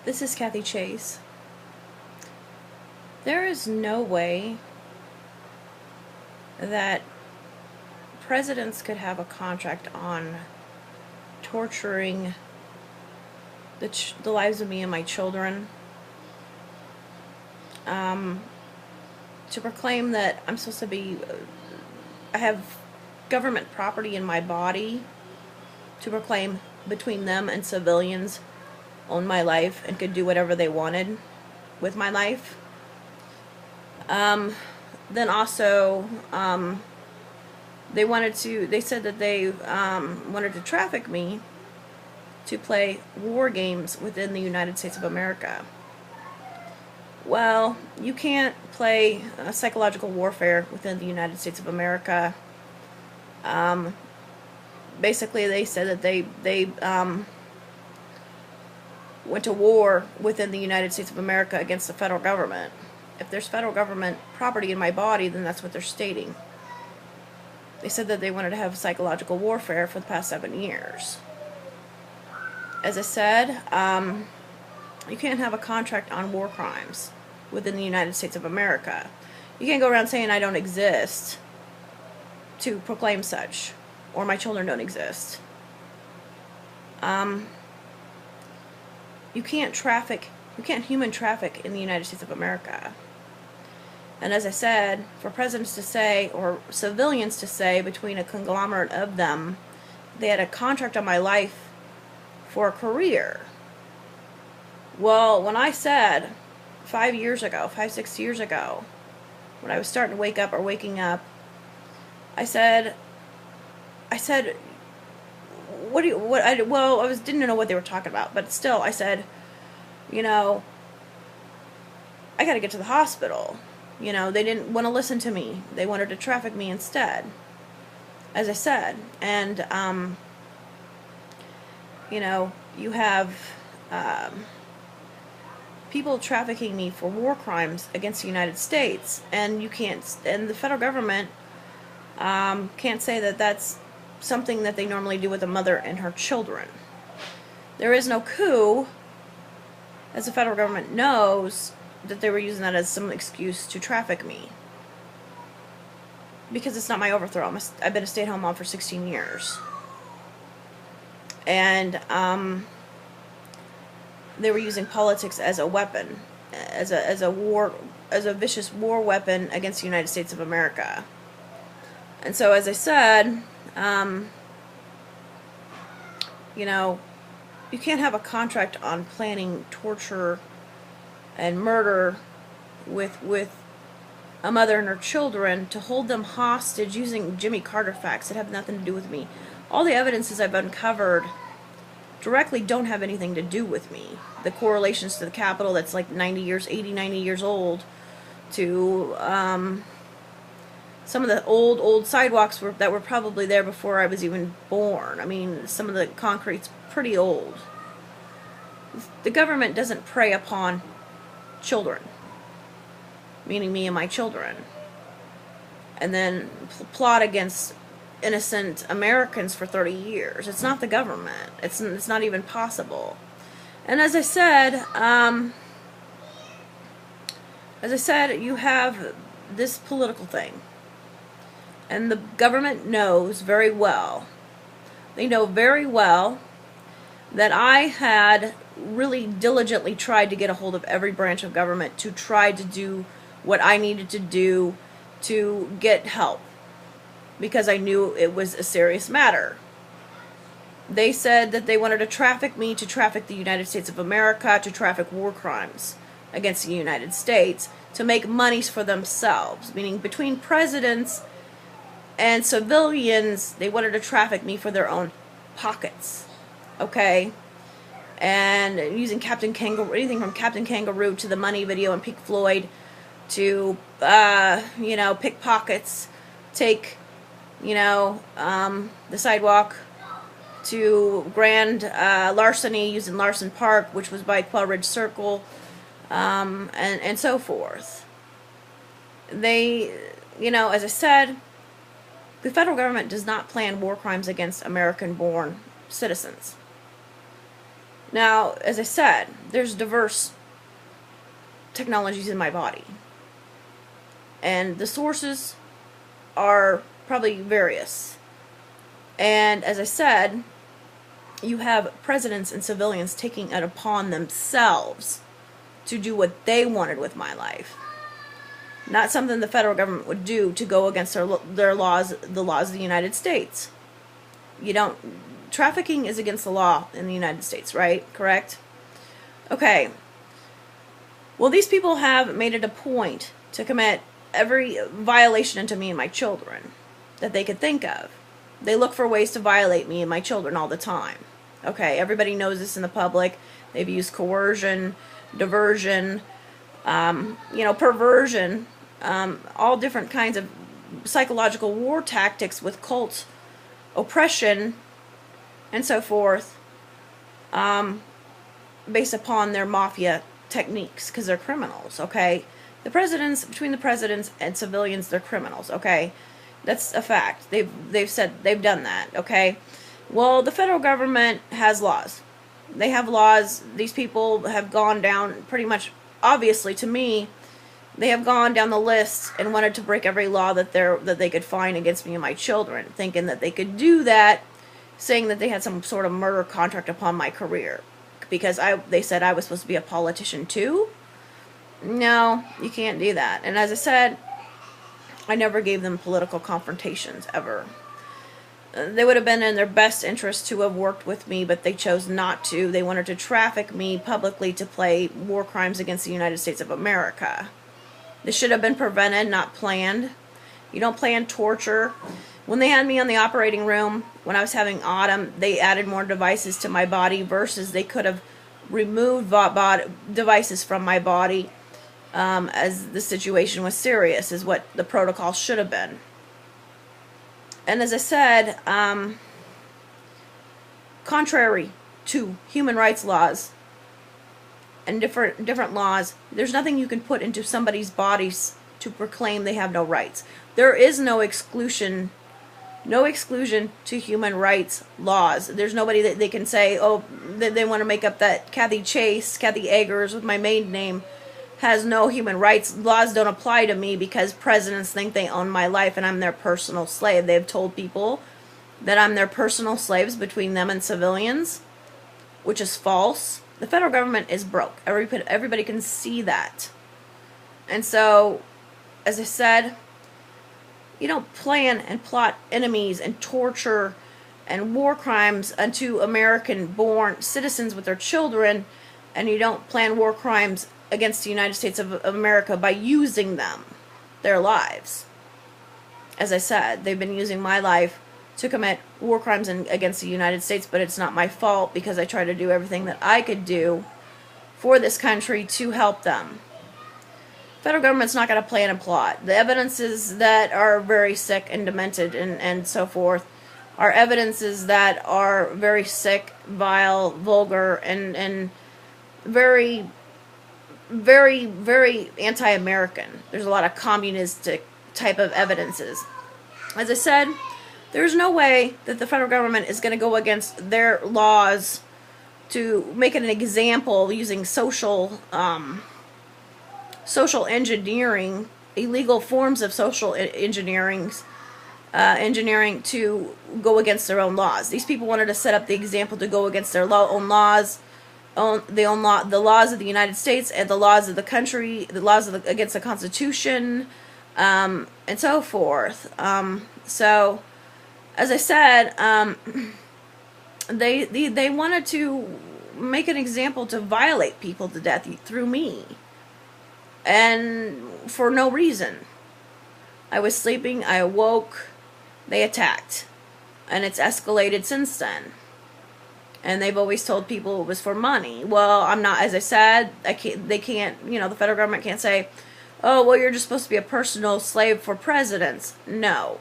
This is Kathy Chase. There is no way that presidents could have a contract on torturing the lives of me and my children, to proclaim that I'm supposed to be, I have government property in my body, to proclaim between them and civilians own my life and could do whatever they wanted with my life. Then also, they said that they wanted to traffic me to play war games within the United States of America. Well, you can't play psychological warfare within the United States of America. Basically, they said that they went to war within the United States of America against the federal government. If there's federal government property in my body, then that's what they're stating. They said that they wanted to have psychological warfare for the past 7 years. As I said, you can't have a contract on war crimes within the United States of America. You can't go around saying I don't exist to proclaim such, or my children don't exist. You can't human traffic in the United States of America. And as I said, for presidents to say, or civilians to say, between a conglomerate of them, they had a contract on my life for a career. Well, when I said 5, 6 years ago, when I was starting to wake up or waking up, I said, didn't know what they were talking about, but still, I said, I gotta get to the hospital. They didn't want to listen to me. They wanted to traffic me instead, as I said. And, you have people trafficking me for war crimes against the United States, and and the federal government can't say that that's something that they normally do with a mother and her children. There is no coup, as the federal government knows that they were using that as some excuse to traffic me. Because it's not my overthrow. I've been a stay-at-home mom for 16 years. And they were using politics as a weapon, as a vicious war weapon against the United States of America. And so, as I said, you can't have a contract on planning torture and murder with a mother and her children to hold them hostage using Jimmy Carter facts that have nothing to do with me. All the evidences I've uncovered directly don't have anything to do with me. The correlations to the Capitol that's like 90 years old, to some of the old sidewalks that were probably there before I was even born. I mean, some of the concrete's pretty old. The government doesn't prey upon children, meaning me and my children, and then plot against innocent Americans for 30 years. It's not the government. It's not even possible. And as I said, you have this political thing. And the government knows very well. They know very well that I had really diligently tried to get a hold of every branch of government to try to do what I needed to do to get help, because I knew it was a serious matter. They said that they wanted to traffic me, to traffic the United States of America, to traffic war crimes against the United States, to make monies for themselves, meaning between presidents and civilians, they wanted to traffic me for their own pockets. Okay? And using Captain Kangaroo, anything from Captain Kangaroo to the Money video and Pink Floyd to, pickpockets, take, the sidewalk, to grand larceny using Larson Park, which was by Quail Ridge Circle, and so forth. They, as I said, the federal government does not plan war crimes against American-born citizens. Now, as I said, there's diverse technologies in my body. And the sources are probably various. And as I said, you have presidents and civilians taking it upon themselves to do what they wanted with my life. Not something the federal government would do to go against their laws, the laws of the United States. You don't... Trafficking is against the law in the United States, right? Correct? Okay. Well, these people have made it a point to commit every violation into me and my children that they could think of. They look for ways to violate me and my children all the time. Okay, everybody knows this in the public. They've used coercion, diversion, perversion, all different kinds of psychological war tactics with cult oppression and so forth, based upon their mafia techniques, because they're criminals, okay? Between the presidents and civilians, they're criminals, okay? That's a fact. They've said, they've done that, okay? Well, the federal government has laws. They have laws. These people have gone down pretty much, obviously to me, they have gone down the list and wanted to break every law that they could find against me and my children, thinking that they could do that, saying that they had some sort of murder contract upon my career. Because they said I was supposed to be a politician too? No, you can't do that. And as I said, I never gave them political confrontations, ever. They would have been in their best interest to have worked with me, but they chose not to. They wanted to traffic me publicly to play war crimes against the United States of America. This should have been prevented, not planned. You don't plan torture. When they had me on the operating room, when I was having autumn, they added more devices to my body versus they could have removed devices from my body as the situation was serious, is what the protocol should have been. And as I said, contrary to human rights laws and different laws, there's nothing you can put into somebody's bodies to proclaim they have no rights. There is no exclusion to human rights laws. There's nobody that they can say, oh, they want to make up that Kathy Eggers with my maiden name has no human rights. Laws don't apply to me because presidents think they own my life and I'm their personal slave. They've told people that I'm their personal slaves between them and civilians, which is false. The federal government is broke. Everybody can see that. And so, as I said, you don't plan and plot enemies and torture and war crimes unto American-born citizens with their children, and you don't plan war crimes against the United States of America by using them, their lives. As I said, they've been using my life to commit war crimes against the United States, but it's not my fault because I try to do everything that I could do for this country to help them. Federal government's not going to plan and plot. The evidences that are very sick and demented and so forth are evidences that are very sick, vile, vulgar, and very, very, very anti-American. There's a lot of communistic type of evidences. As I said, there's no way that the federal government is going to go against their laws to make an example using social engineering, illegal forms of social engineering to go against their own laws. These people wanted to set up the example to go against their own laws, the laws of the United States and the laws of the country, the laws against the Constitution, and so forth. So, as I said, they wanted to make an example to violate people to death through me. And for no reason. I was sleeping, I awoke, they attacked. And it's escalated since then. And they've always told people it was for money. Well, I'm not, as I said, they can't, the federal government can't say, oh, well, you're just supposed to be a personal slave for presidents. No.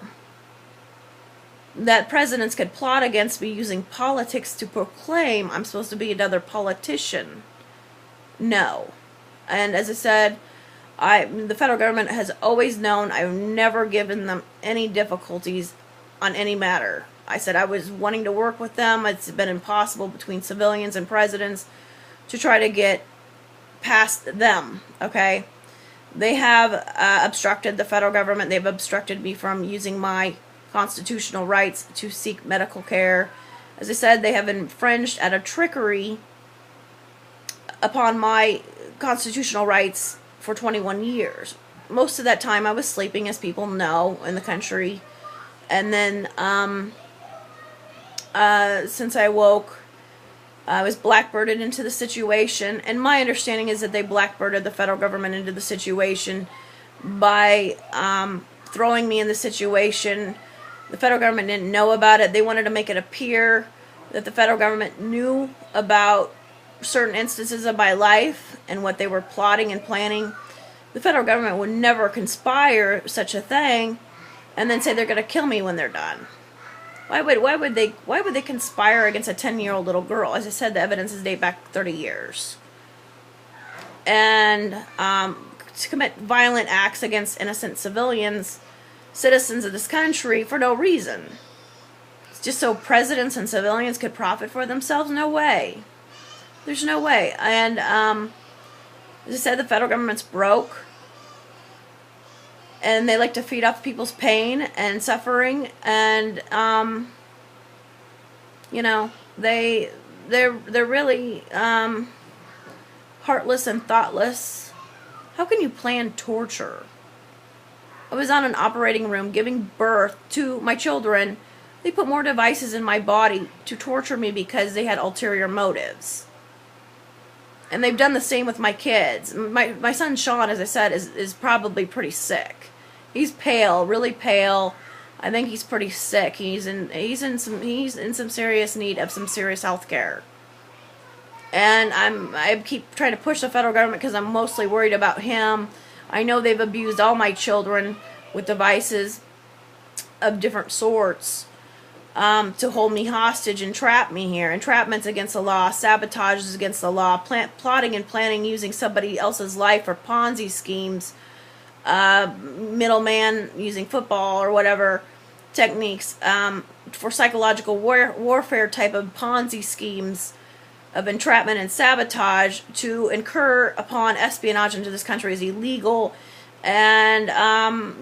That presidents could plot against me using politics to proclaim I'm supposed to be another politician. No. And as I said, the federal government has always known I've never given them any difficulties on any matter. I said I was wanting to work with them. It's been impossible between civilians and presidents to try to get past them, okay? They have obstructed the federal government. They've obstructed me from using my constitutional rights to seek medical care. As I said, they have infringed at a trickery upon my constitutional rights for 21 years. Most of that time I was sleeping, as people know, in the country. And then, since I woke, I was blackbirded into the situation. And my understanding is that they blackbirded the federal government into the situation by throwing me in the situation. The federal government didn't know about it. They wanted to make it appear that the federal government knew about certain instances of my life and what they were plotting and planning. The federal government would never conspire such a thing and then say they're going to kill me when they're done. Why would they conspire against a 10-year-old little girl? As I said, the evidences date back 30 years. And to commit violent acts against innocent civilians, citizens of this country, for no reason. It's just so presidents and civilians could profit for themselves? No way. There's no way. And as I said, the federal government's broke. And they like to feed off people's pain and suffering. And, you know, they're really heartless and thoughtless. How can you plan torture? I was on an operating room giving birth to my children. They put more devices in my body to torture me because they had ulterior motives. And they've done the same with my kids. My son Sean, as I said, is probably pretty sick. He's pale, really pale. I think he's pretty sick. He's in some serious need of some serious health care. And I keep trying to push the federal government because I'm mostly worried about him. I know they've abused all my children with devices of different sorts. To hold me hostage and trap me here. Entrapment's against the law. Sabotage is against the law. Plotting and planning using somebody else's life for Ponzi schemes. Middleman using football or whatever techniques for psychological warfare type of Ponzi schemes of entrapment and sabotage to incur upon espionage into this country is illegal. And,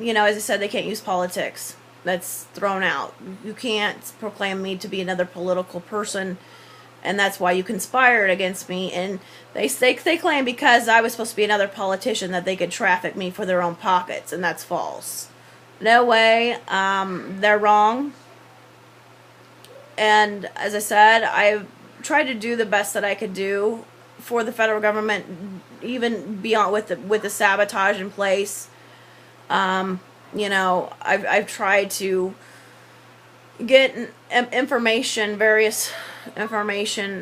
you know, as I said, they can't use politics. That's thrown out. You can't proclaim me to be another political person, and that's why you conspired against me. And they claim because I was supposed to be another politician that they could traffic me for their own pockets, and that's false. No way. They're wrong. And as I said, I've tried to do the best that I could do for the federal government, even beyond with the sabotage in place. You know, I've tried to get information, various information,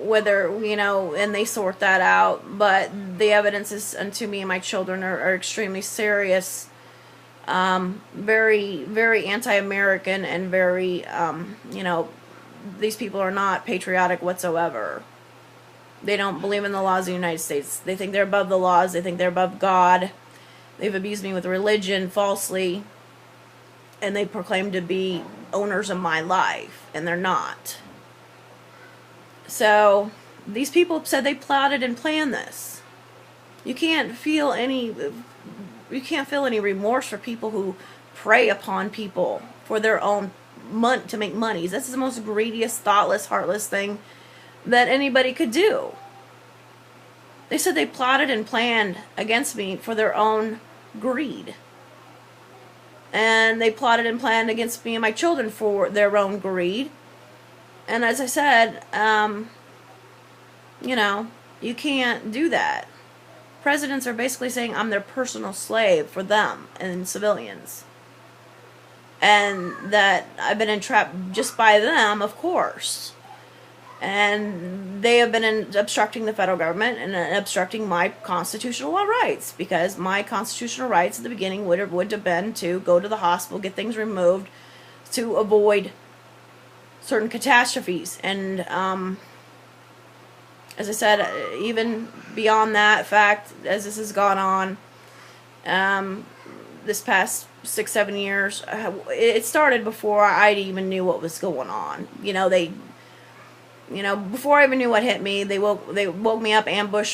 whether, you know, and they sort that out, but the evidences unto me and my children are extremely serious, very, very anti-American, and very, you know, these people are not patriotic whatsoever. They don't believe in the laws of the United States. They think they're above the laws. They think they're above God. They've abused me with religion falsely, and they proclaim to be owners of my life, and they're not. So these people said they plotted and planned this. You can't feel any remorse for people who prey upon people for their own money, to make money. This is the most greediest, thoughtless, heartless thing that anybody could do. They said they plotted and planned against me for their own greed. And they plotted and planned against me and my children for their own greed. And as I said, you know, you can't do that. Presidents are basically saying I'm their personal slave for them and civilians. And that I've been entrapped just by them, of course. And they have been obstructing the federal government and obstructing my constitutional rights, because my constitutional rights at the beginning would have been to go to the hospital, get things removed, to avoid certain catastrophes. And as I said, even beyond that fact, as this has gone on, this past 6-7 years, it started before I even knew what was going on. Before I even knew what hit me, they woke me up, ambushed